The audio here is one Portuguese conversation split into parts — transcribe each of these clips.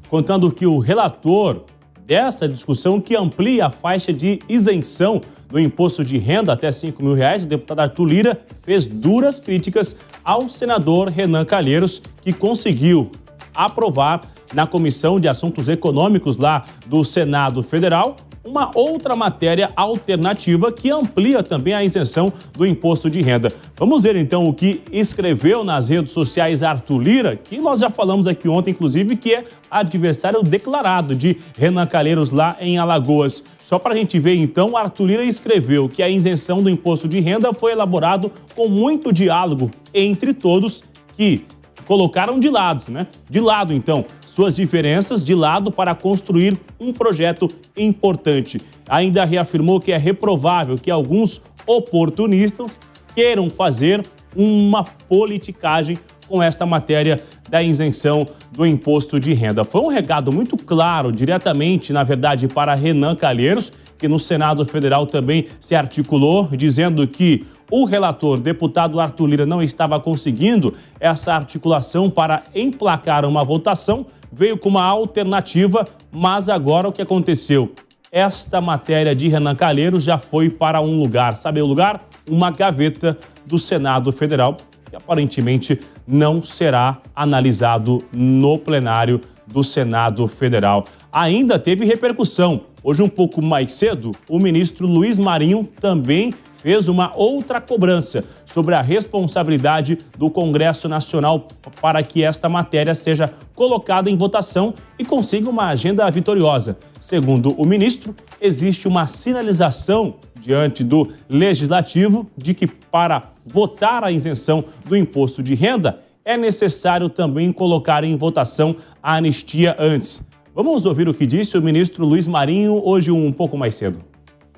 contando que o relator dessa discussão que amplia a faixa de isenção do imposto de renda até R$5.000, o deputado Arthur Lira fez duras críticas ao senador Renan Calheiros, que conseguiu aprovar na Comissão de Assuntos Econômicos lá do Senado Federal uma outra matéria alternativa que amplia também a isenção do imposto de renda. Vamos ver então o que escreveu nas redes sociais Arthur Lira, que nós já falamos aqui ontem, inclusive, que é adversário declarado de Renan Calheiros lá em Alagoas. Só para a gente ver então, Arthur Lira escreveu que a isenção do imposto de renda foi elaborado com muito diálogo entre todos que colocaram de lado, então, suas diferenças de lado para construir um projeto importante. Ainda reafirmou que é reprovável que alguns oportunistas queiram fazer uma politicagem com esta matéria da isenção do imposto de renda. Foi um recado muito claro, diretamente, na verdade, para Renan Calheiros, que no Senado Federal também se articulou, dizendo que o relator, deputado Arthur Lira, não estava conseguindo essa articulação para emplacar uma votação, veio com uma alternativa, mas agora o que aconteceu? Esta matéria de Renan Calheiros já foi para um lugar, sabe o lugar? Uma gaveta do Senado Federal, que aparentemente não será analisado no plenário do Senado Federal. Ainda teve repercussão. Hoje, um pouco mais cedo, o ministro Luiz Marinho também fez uma outra cobrança sobre a responsabilidade do Congresso Nacional para que esta matéria seja colocada em votação e consiga uma agenda vitoriosa. Segundo o ministro, existe uma sinalização diante do Legislativo de que para votar a isenção do imposto de renda é necessário também colocar em votação a anistia antes. Vamos ouvir o que disse o ministro Luiz Marinho hoje um pouco mais cedo.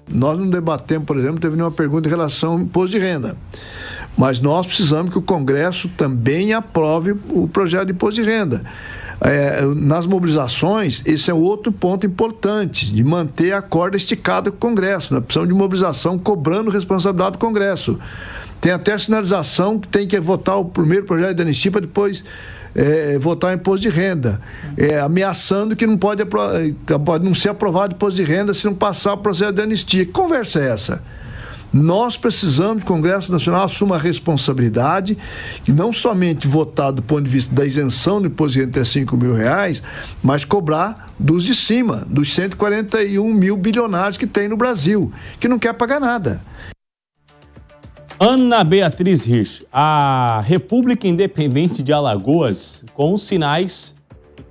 Nós não debatemos, por exemplo, teve nenhuma pergunta em relação ao imposto de renda. Mas nós precisamos que o Congresso também aprove o projeto de imposto de renda. Nas mobilizações, esse é outro ponto importante, de manter a corda esticada com o Congresso. Nós precisamos de mobilização cobrando responsabilidade do Congresso. Tem até a sinalização que tem que votar o primeiro projeto de anistia para depois votar o imposto de renda, ameaçando que não pode não ser aprovado o imposto de renda se não passar o processo de anistia. Que conversa é essa? Nós precisamos que o Congresso Nacional assuma a responsabilidade de não somente votar do ponto de vista da isenção do imposto de renda até R$5.000, mas cobrar dos de cima, dos 141 mil bilionários que tem no Brasil, que não quer pagar nada. Ana Beatriz Rich, a República Independente de Alagoas, com sinais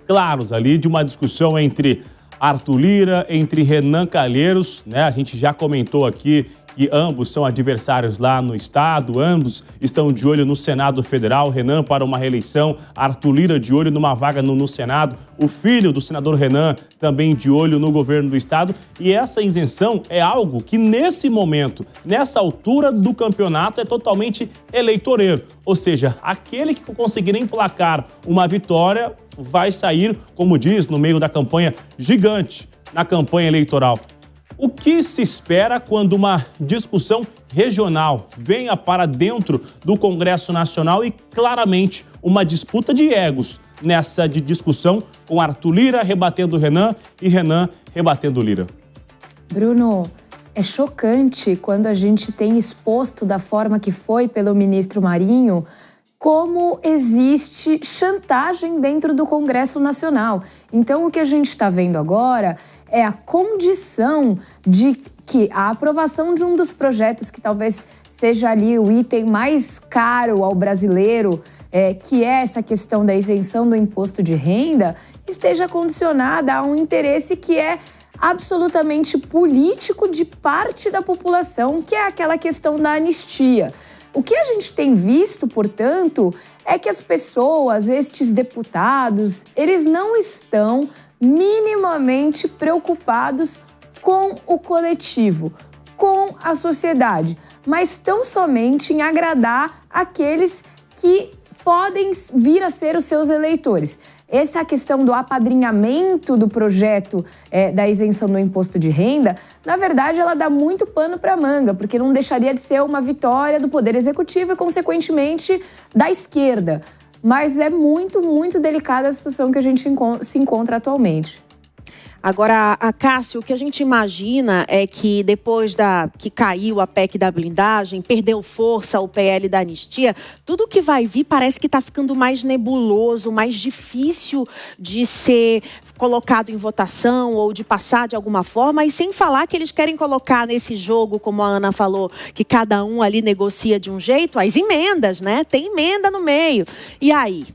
claros ali de uma discussão entre Arthur Lira, entre Renan Calheiros, A gente já comentou aqui que ambos são adversários lá no estado, ambos estão de olho no Senado Federal, Renan para uma reeleição, Arthur Lira de olho numa vaga no Senado, o filho do senador Renan também de olho no governo do estado, e essa isenção é algo que nesse momento, nessa altura do campeonato, é totalmente eleitoreiro, ou seja, aquele que conseguir emplacar uma vitória vai sair, como diz, no meio da campanha gigante, na campanha eleitoral. O que se espera quando uma discussão regional venha para dentro do Congresso Nacional e claramente uma disputa de egos nessa de discussão com Arthur Lira rebatendo Renan e Renan rebatendo Lira? Bruno, é chocante quando a gente tem exposto da forma que foi pelo ministro Marinho como existe chantagem dentro do Congresso Nacional. Então, o que a gente está vendo agora é a condição de que a aprovação de um dos projetos que talvez seja ali o item mais caro ao brasileiro, que é essa questão da isenção do imposto de renda, esteja condicionada a um interesse que é absolutamente político de parte da população, que é aquela questão da anistia. O que a gente tem visto, portanto, é que as pessoas, estes deputados, eles não estão minimamente preocupados com o coletivo, com a sociedade, mas tão somente em agradar aqueles que podem vir a ser os seus eleitores. Essa questão do apadrinhamento do projeto da isenção do imposto de renda, na verdade, ela dá muito pano para manga, porque não deixaria de ser uma vitória do Poder Executivo e, consequentemente, da esquerda. mas é muito, muito delicada a situação que a gente se encontra atualmente. Agora, Cássio, o que a gente imagina é que depois que caiu a PEC da blindagem, perdeu força o PL da anistia, tudo que vai vir parece que está ficando mais nebuloso, mais difícil de ser colocado em votação ou de passar de alguma forma, e sem falar que eles querem colocar nesse jogo, como a Ana falou, que cada um ali negocia de um jeito, as emendas, né? Tem emenda no meio. E aí?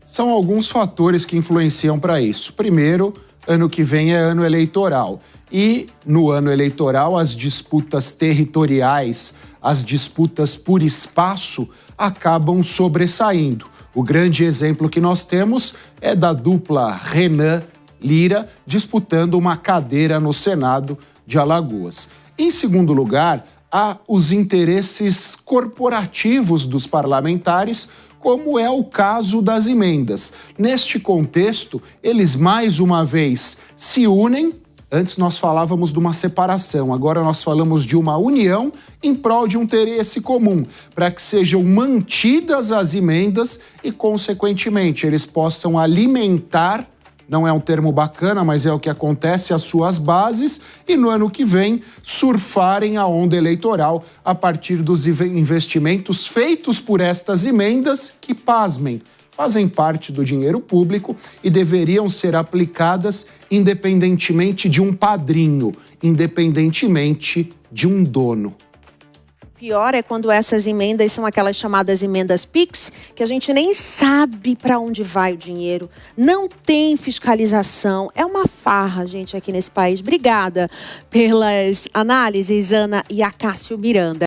São alguns fatores que influenciam para isso. Primeiro, ano que vem é ano eleitoral. E no ano eleitoral, as disputas territoriais, as disputas por espaço acabam sobressaindo. O grande exemplo que nós temos é da dupla Renan-Lira disputando uma cadeira no Senado de Alagoas. Em segundo lugar, há os interesses corporativos dos parlamentares, como é o caso das emendas. Neste contexto, eles mais uma vez se unem. Antes nós falávamos de uma separação, agora nós falamos de uma união em prol de um interesse comum, para que sejam mantidas as emendas e, consequentemente, eles possam alimentar, não é um termo bacana, mas é o que acontece, as suas bases, e no ano que vem surfarem a onda eleitoral a partir dos investimentos feitos por estas emendas que, pasmem, fazem parte do dinheiro público e deveriam ser aplicadas independentemente de um padrinho, independentemente de um dono. Pior é quando essas emendas são aquelas chamadas emendas PIX, que a gente nem sabe para onde vai o dinheiro, não tem fiscalização, é uma farra, gente, aqui nesse país. Obrigada pelas análises, Ana e Cássio Miranda.